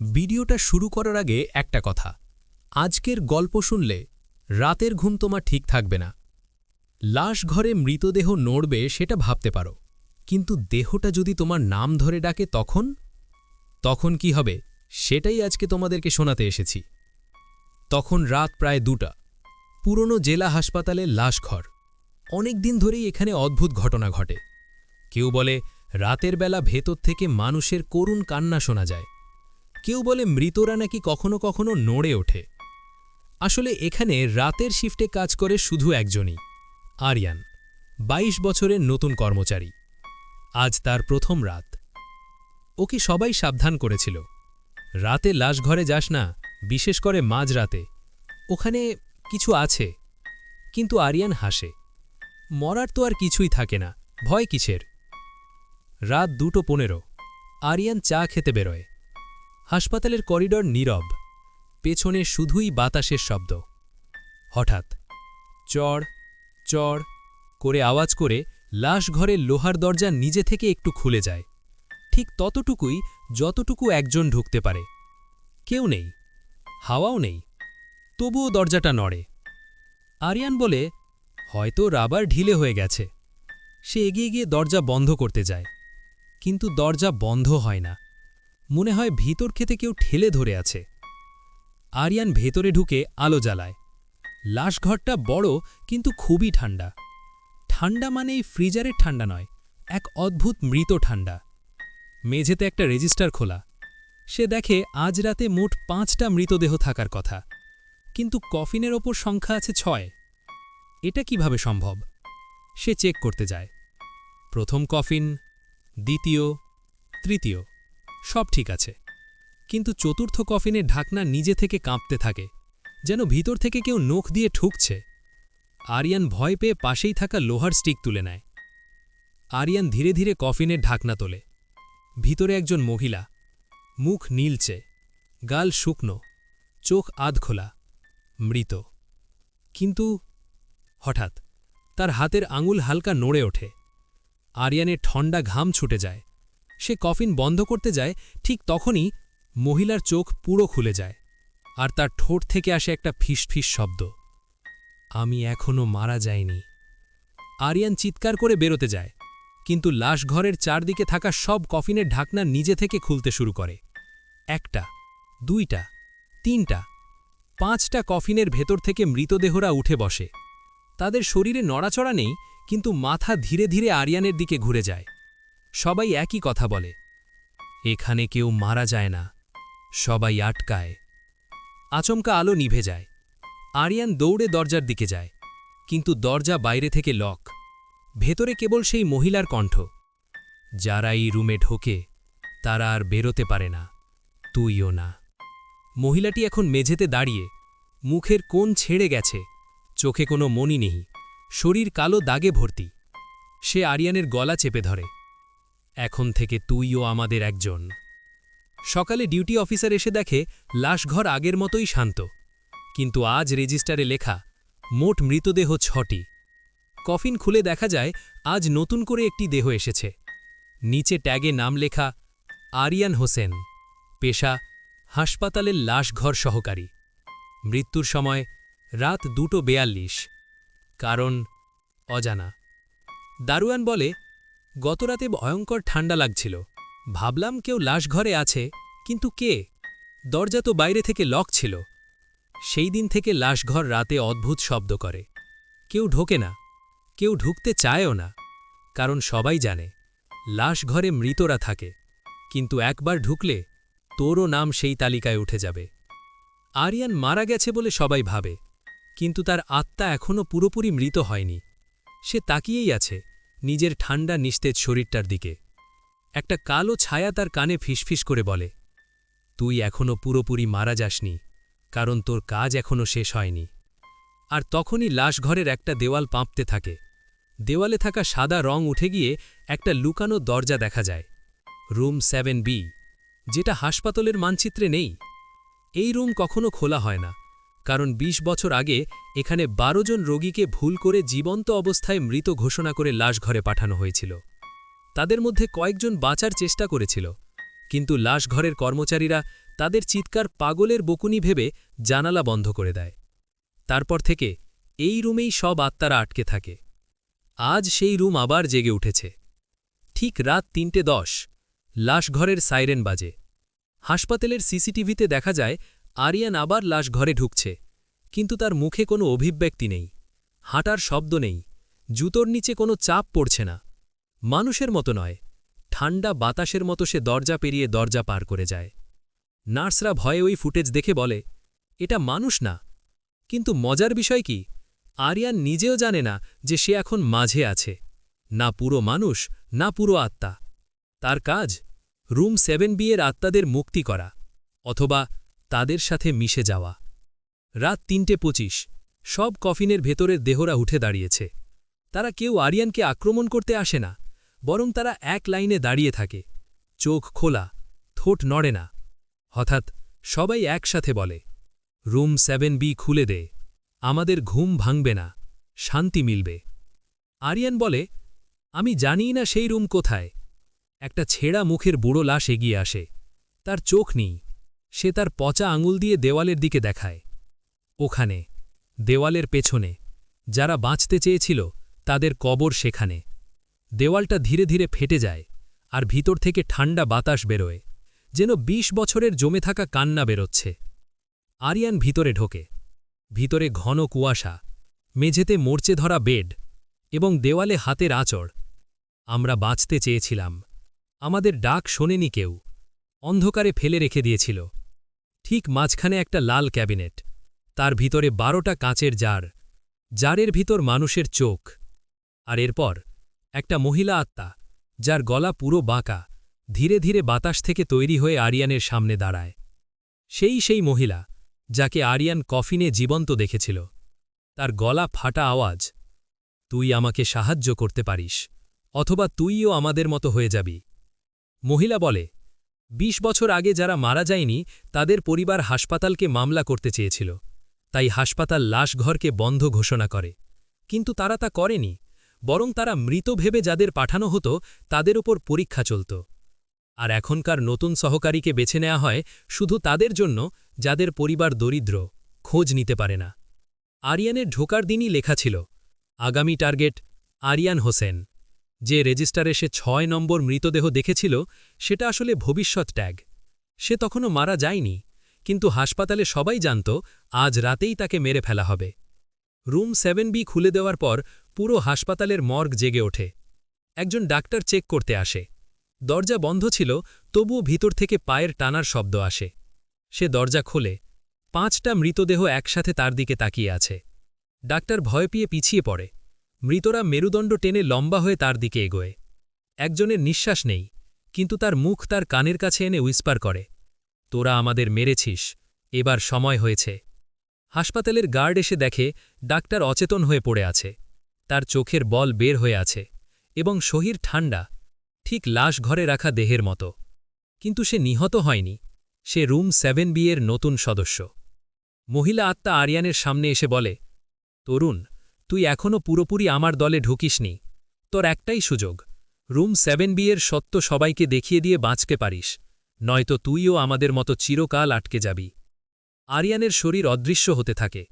ভিডিওটা শুরু করার আগে একটা কথা। আজকের গল্প শুনলে রাতের ঘুম তোমার ঠিক থাকবে না। লাশ ঘরে মৃতদেহ নড়বে সেটা ভাবতে পারো, কিন্তু দেহটা যদি তোমার নাম ধরে ডাকে তখন কি হবে সেটাই আজকে তোমাদেরকে শোনাতে এসেছি। তখন রাত প্রায় 2টা। পুরনো জেলা হাসপাতালের লাশঘর। অনেক দিন ধরেই এখানে অদ্ভুত ঘটনা ঘটে। কেউ বলে রাতের বেলা ভেতর থেকে মানুষের করুণ কান্না শোনা যায়, কেউ বলে মৃতরা নাকি কখনো কখনো নড়ে ওঠে। আসলে এখানে রাতের শিফটে কাজ করে শুধু একজনই, আরিয়ান, 22 বছরের নতুন কর্মচারী। আজ তার প্রথম রাত। ওকে সবাই সাবধান করেছিল, রাতে লাশঘরে যাস না, বিশেষ করে মাঝরাতে, ওখানে কিছু আছে। কিন্তু আরিয়ান হাসে, মরার তো আর কিছুই থাকে না, ভয় কিসের। রাত 2:15। আরিয়ান চা খেতে বেরোয়। হাসপাতালের করিডর নীরব, পেছনে শুধুই বাতাসের শব্দ। হঠাৎ চড় চড় করে আওয়াজ করে লাশ ঘরের লোহার দরজা নিজে থেকে একটু খুলে যায়, ঠিক ততটুকুই যতটুকু একজন ঢুকতে পারে। কেউ নেই, হাওয়াও নেই, তবুও দরজাটা নড়ে। আরিয়ান বলে, হয়তো রাবার ঢিলে হয়ে গেছে। সে এগিয়ে গিয়ে দরজা বন্ধ করতে যায়, কিন্তু দরজা বন্ধ হয় না। মনে হয় ভিতর খেতে কেউ ঠেলে ধরে আছে। আরিয়ান ভেতরে ঢুকে আলো জ্বালায়। লাশঘরটা বড়, কিন্তু খুবই ঠান্ডা। ঠান্ডা মানে এই ফ্রিজারের ঠান্ডা নয়, এক অদ্ভুত মৃত ঠান্ডা। মেঝেতে একটা রেজিস্টার খোলা। সে দেখে আজ রাতে মোট 5টা মৃতদেহ থাকার কথা, কিন্তু কফিনের ওপর সংখ্যা আছে 6। এটা কিভাবে সম্ভব? সে চেক করতে যায়। প্রথম কফিন, দ্বিতীয়, তৃতীয়, সব ঠিক আছে, কিন্তু চতুর্থ কফিনের ঢাকনা নিজে থেকে কাঁপতে থাকে, যেন ভিতর থেকে কেউ নখ দিয়ে ঠুকছে। আরিয়ান ভয় পেয়ে পাশেই থাকা লোহার স্টিক তুলে নেয়। আরিয়ান ধীরে ধীরে কফিনের ঢাকনা তোলে। ভিতরে একজন মহিলা, মুখ নীলচে, গাল শুকনো, চোখ আধখোলা, মৃত। কিন্তু হঠাৎ তার হাতের আঙুল হালকা নড়ে ওঠে। আরিয়ানের ঠান্ডা ঘাম ছুটে যায়। সে কফিন বন্ধ করতে যায়, ঠিক তখনই মহিলার চোখ পুরো খুলে যায়, আর তার ঠোঁট থেকে আসে একটা ফিসফিস শব্দ, আমি এখনো মারা যাইনি। আরিয়ান চিৎকার করে বেরোতে যায়, কিন্তু লাশঘরের চারদিকে থাকা সব কফিনের ঢাকনা নিজে থেকে খুলতে শুরু করে। 1টা, 2টা, 3টা, 5টা কফিনের ভেতর থেকে মৃতদেহরা উঠে বসে। তাদের শরীরে নড়াচড়া নেই, কিন্তু মাথা ধীরে ধীরে আরিয়ানের দিকে ঘুরে যায়। সবাই একই কথা বলে, এখানে কেউ মারা যায় না, সবাই আটকায়। আচমকা আলো নিভে যায়। আরিয়ান দৌড়ে দরজার দিকে যায়, কিন্তু দরজা বাইরে থেকে লক। ভেতরে কেবল সেই মহিলার কণ্ঠ, যারা এই রুমে ঢোকে তারা আর বেরোতে পারে না, তুইও না। মহিলাটি এখন মেঝেতে দাঁড়িয়ে, মুখের কোণ ছেড়ে গেছে, চোখে কোনো মনি নেই, শরীর কালো দাগে ভর্তি। সে আরিয়ানের গলা চেপে ধরে, এখন থেকে তুইও আমাদের একজন। সকালে ডিউটি অফিসার এসে দেখে লাশঘর আগের মতোই শান্ত, কিন্তু আজ রেজিস্টারে লেখা মোট মৃতদেহ 6টি। কফিন খুলে দেখা যায় আজ নতুন করে একটি দেহ এসেছে। নিচে ট্যাগে নাম লেখা আরিয়ান হোসেন, পেশা হাসপাতালের লাশঘর সহকারী, মৃত্যুর সময় রাত 2:42, কারণ অজানা। দারোয়ান বলে, গতরাতে ভয়ঙ্কর ঠান্ডা লাগছিল, ভাবলাম কেউ লাশঘরে আছে, কিন্তু কে? দরজা তো বাইরে থেকে লক ছিল। সেই দিন থেকে লাশঘর রাতে অদ্ভুত শব্দ করে। কেউ ঢোকে না, কেউ ঢুকতে চায়ও না, কারণ সবাই জানে লাশঘরে মৃতরা থাকে, কিন্তু একবার ঢুকলে তোরও নাম সেই তালিকায় উঠে যাবে। আরিয়ান মারা গেছে বলে সবাই ভাবে, কিন্তু তার আত্মা এখনও পুরোপুরি মৃত হয়নি। সে তাকিয়েই আছে নিজের ঠান্ডা নিস্তেজ শরীরটার দিকে। একটা কালো ছায়া তার কানে ফিসফিস করে বলে, তুই এখনও পুরোপুরি মারা যাসনি, কারণ তোর কাজ এখনও শেষ হয়নি। আর তখনই লাশঘরের একটা দেওয়াল পাঁপতে থাকে। দেওয়ালে থাকা সাদা রং উঠে গিয়ে একটা লুকানো দরজা দেখা যায়, রুম 7B, যেটা হাসপাতালের মানচিত্রে নেই। এই রুম কখনো খোলা হয় না, কারণ 20 বছর আগে এখানে 12 জন রোগীকে ভুল করে জীবন্ত অবস্থায় মৃত ঘোষণা করে লাশঘরে পাঠানো হয়েছিল। তাদের মধ্যে কয়েকজন বাঁচার চেষ্টা করেছিল, কিন্তু লাশঘরের কর্মচারীরা তাদের চিৎকার পাগলের বকুনি ভেবে জানালা বন্ধ করে দেয়। তারপর থেকে এই রুমেই সব আত্মারা আটকে থাকে। আজ সেই রুম আবার জেগে উঠেছে। ঠিক রাত ৩:১০ লাশঘরের সাইরেন বাজে। হাসপাতালের সিসিটিভিতে দেখা যায় আরিয়ান আবার লাশঘরে ঢুকছে, কিন্তু তার মুখে কোনো অভিব্যক্তি নেই, হাঁটার শব্দ নেই, জুতোর নিচে কোনো চাপ পড়ছে না। মানুষের মতো নয়, ঠান্ডা বাতাসের মতো সে দরজা পেরিয়ে দরজা পার করে যায়। নার্সরা ভয়ে ওই ফুটেজ দেখে বলে, এটা মানুষ না। কিন্তু মজার বিষয় কি, আরিয়ান নিজেও জানে না যে সে এখন মাঝে আছে, না পুরো মানুষ না পুরো আত্মা। তার কাজ রুম 7B এর আত্মাদের মুক্তি করা, অথবা তাদের সাথে মিশে যাওয়া। রাত ৩:২৫ সব কফিনের ভেতরের দেহরা উঠে দাঁড়িয়েছে। তারা কেউ আরিয়ানকে আক্রমণ করতে আসে না, বরং তারা এক লাইনে দাঁড়িয়ে থাকে, চোখ খোলা, ঠোঁট নড়ে না। হঠাৎ সবাই একসাথে বলে, রুম 7B খুলে দে, আমাদের ঘুম ভাঙবে না, শান্তি মিলবে। আরিয়ান বলে, আমি জানিই না সেই রুম কোথায়। একটা ছেঁড়া মুখের বুড়ো লাশ এগিয়ে আসে। তার চোখ নেই। সে তার পচা আঙুল দিয়ে দেওয়ালের দিকে দেখায়। ওখানে, দেওয়ালের পেছনে, যারা বাঁচতে চেয়েছিল তাদের কবর সেখানে। দেওয়ালটা ধীরে ধীরে ফেটে যায়, আর ভিতর থেকে ঠান্ডা বাতাস বেরোয়, যেন ২০ বছরের জমে থাকা কান্না বেরোচ্ছে। আরিয়ান ভিতরে ঢোকে। ভিতরে ঘন কুয়াশা, মেঝেতে মরচে ধরা বেড, এবং দেওয়ালে হাতের আঁচড়। আমরা বাঁচতে চেয়েছিলাম, আমাদের ডাক শোনেনি কেউ, অন্ধকারে ফেলে রেখে দিয়েছিল। ঠিক মাঝখানে একটা লাল ক্যাবিনেট, তার ভিতরে ১২টা কাঁচের জার, জারের ভিতর মানুষের চোখ। আর এরপর একটা মহিলা আত্মা, যার গলা পুরো বাঁকা, ধীরে ধীরে বাতাস থেকে তৈরি হয়ে আরিয়ানের সামনে দাঁড়ায়। সেই মহিলা যাকে আরিয়ান কফিনে জীবন্ত দেখেছিল। তার গলা ফাটা আওয়াজ, তুই আমাকে সাহায্য করতে পারিস, অথবা তুইও আমাদের মতো হয়ে যাবি। মহিলা বলে, ২০ বছর আগে যারা মারা যায়নি তাদের পরিবার হাসপাতালকে মামলা করতে চেয়েছিল, তাই হাসপাতাল লাশঘরকে বন্ধ ঘোষণা করে। কিন্তু তারা তা করেনি, বরং তারা মৃত ভেবে যাদের পাঠানো হতো তাদের ওপর পরীক্ষা চলত। আর এখনকার নতুন সহকারীকে বেছে নেওয়া হয় শুধু তাদের জন্য যাদের পরিবার দরিদ্র, খোঁজ নিতে পারে না। আরিয়ানের ঢোকার দিনই লেখা ছিল, আগামী টার্গেট আরিয়ান হোসেন। যে রেজিস্টারে সে ৬ নম্বর মৃতদেহ দেখেছিল সেটা আসলে ভবিষ্যৎ ট্যাগ। সে তখনও মারা যায়নি, কিন্তু হাসপাতালে সবাই জানত আজ রাতেই তাকে মেরে ফেলা হবে। রুম 7B খুলে দেওয়ার পর পুরো হাসপাতালের মর্গ জেগে ওঠে। একজন ডাক্তার চেক করতে আসে। দরজা বন্ধ ছিল, তবুও ভিতর থেকে পায়ের টানার শব্দ আসে। সে দরজা খোলে। ৫টা মৃতদেহ একসাথে তার দিকে তাকিয়ে আছে। ডাক্তার ভয় পেয়ে পিছিয়ে পড়ে। মৃতরা মেরুদণ্ড টেনে লম্বা হয়ে তার দিকে এগোয়। একজনের নিঃশ্বাস নেই, কিন্তু তার মুখ তার কানের কাছে এনে উইসপার করে, তোরা আমাদের মেরেছিস, এবার সময় হয়েছে। হাসপাতালের গার্ড এসে দেখে ডাক্তার অচেতন হয়ে পড়ে আছে। তার চোখের বল বের হয়ে আছে, এবং শরীর ঠান্ডা, ঠিক লাশ ঘরে রাখা দেহের মতো। কিন্তু সে নিহত হয়নি, সে রুম 7B এর নতুন সদস্য। মহিলা আত্মা আরিয়ানের সামনে এসে বলে, তরুণ, তুই এখনও পুরোপুরি আমার দলে ঢুকিসনি। তোর একটাই সুযোগ, রুম 7B এর সত্য সবাইকে দেখিয়ে দিয়ে বাঁচতে পারিস, নয়তো তুইও আমাদের মতো চিরকাল আটকে যাবি। আরিয়ানের শরীর অদৃশ্য হতে থাকে।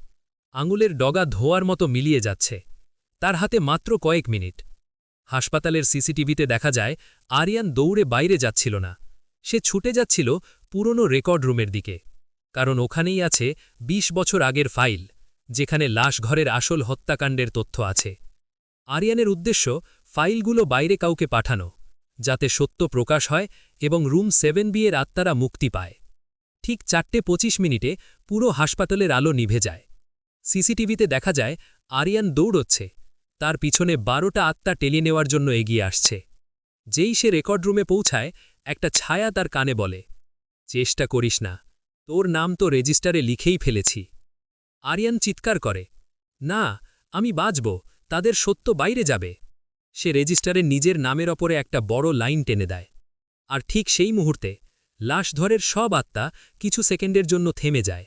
আঙুলের ডগা ধোয়ার মতো মিলিয়ে যাচ্ছে। তার হাতে মাত্র কয়েক মিনিট। হাসপাতালের সিসিটিভিতে দেখা যায় আরিয়ান দৌড়ে বাইরে যাচ্ছিল না। সে ছুটে যাচ্ছিল পুরনো রেকর্ড রুমের দিকে, কারণ ওখানেই আছে ২০ বছর আগের ফাইল, যেখানে লাশঘরের আসল হত্যাকাণ্ডের তথ্য আছে। আরিয়ানের উদ্দেশ্য ফাইলগুলো বাইরে কাউকে পাঠানো, যাতে সত্য প্রকাশ হয় এবং রুম 7B এর আত্মারা মুক্তি পায়। ঠিক ৪:২৫ পুরো হাসপাতালের আলো নিভে যায়। সিসিটিভিতে দেখা যায় আরিয়ান দৌড়চ্ছে, তার পিছনে ১২টা আত্মা টেলিয়ে নেওয়ার জন্য এগিয়ে আসছে। যেই সে রেকর্ড রুমে পৌঁছায়, একটা ছায়া তার কানে বলে, চেষ্টা করিস না, তোর নাম তো রেজিস্টারে লিখেই ফেলেছি। আরিয়ান চিৎকার করে, না, আমি বাঁচব, তাদের সত্য বাইরে যাবে। সে রেজিস্টারে নিজের নামের ওপরে একটা বড় লাইন টেনে দেয়। আর ঠিক সেই মুহূর্তে লাশঘরের সব আত্মা কিছু সেকেন্ডের জন্য থেমে যায়।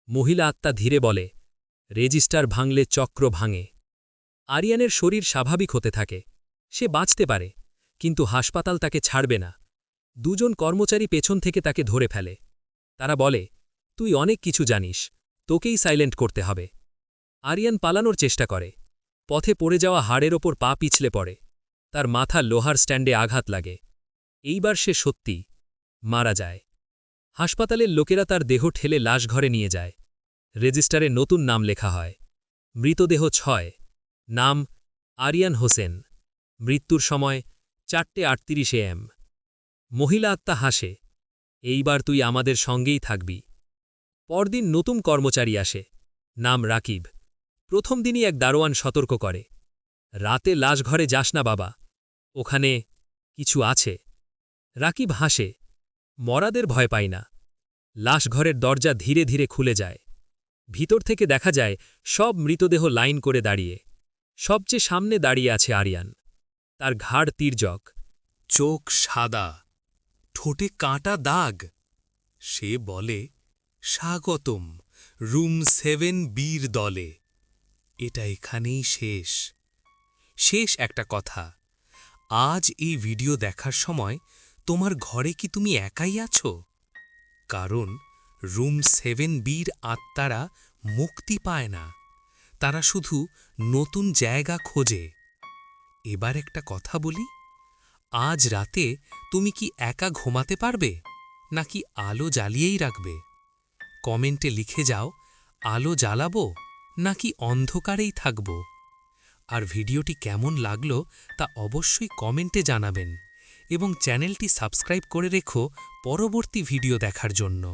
মহিলা আত্মা ধীরে বলে, রেজিস্টার ভাঙলে চক্র ভাঙে। আরিয়ানের শরীর স্বাভাবিক হতে থাকে। সে বাঁচতে পারে, কিন্তু হাসপাতাল তাকে ছাড়বে না। দুজন কর্মচারী পেছন থেকে তাকে ধরে ফেলে। তারা বলে, তুই অনেক কিছু জানিস, তোকেই সাইলেন্ট করতে হবে। আরিয়ান পালানোর চেষ্টা করে। পথে পড়ে যাওয়া হাড়ের ওপর পা পিছলে পড়ে। তার মাথা লোহার স্ট্যান্ডে আঘাত লাগে। এইবার সে সত্যি মারা যায়। হাসপাতালের লোকেরা তার দেহ ঠেলে লাশঘরে নিয়ে যায়। রেজিস্টারে নতুন নাম লেখা হয়। মৃতদেহ ৬, নাম আরিয়ান হোসেন, মৃত্যুর সময় 4:38 AM। মহিলা আত্মা হাসে, এইবার তুই আমাদের সঙ্গেই থাকবি। পরদিন নতুন কর্মচারী আসে, নাম রাকিব। প্রথম দিনই এক দারোয়ান সতর্ক করে, রাতে লাশঘরে যাস না বাবা, ওখানে কিছু আছে। রাকিব হাসে, মরাদের ভয় পাই না। লাশঘরের দরজা ধীরে ধীরে খুলে যায়। ভিতর থেকে দেখা যায় সব মৃতদেহ লাইন করে দাঁড়িয়ে। সবচেয়ে সামনে দাঁড়িয়ে আছে আরিয়ান। তার ঘাড় তির্যক, চোখ সাদা, ঠোঁটে কাঁটা দাগ। সে বলে, স্বাগতম রুম 7B'র দলে। এটা এখানেই শেষ। শেষ একটা কথা, আজ এই ভিডিও দেখার সময় তোমার ঘরে কি তুমি একাই আছো? কারণ রুম 7B'র আত্মারা মুক্তি পায় না, তারা শুধু নতুন জায়গা খোঁজে। এবার একটা কথা বলি, আজ রাতে তুমি কি একা ঘুমাতে পারবে, নাকি আলো জ্বালিয়েই রাখবে? কমেন্টে লিখে যাও, আলো জ্বালাবো নাকি অন্ধকারেই থাকব। আর ভিডিওটি কেমন লাগলো তা অবশ্যই কমেন্টে জানাবেন এবং চ্যানেলটি সাবস্ক্রাইব করে রেখো পরবর্তী ভিডিও দেখার জন্য।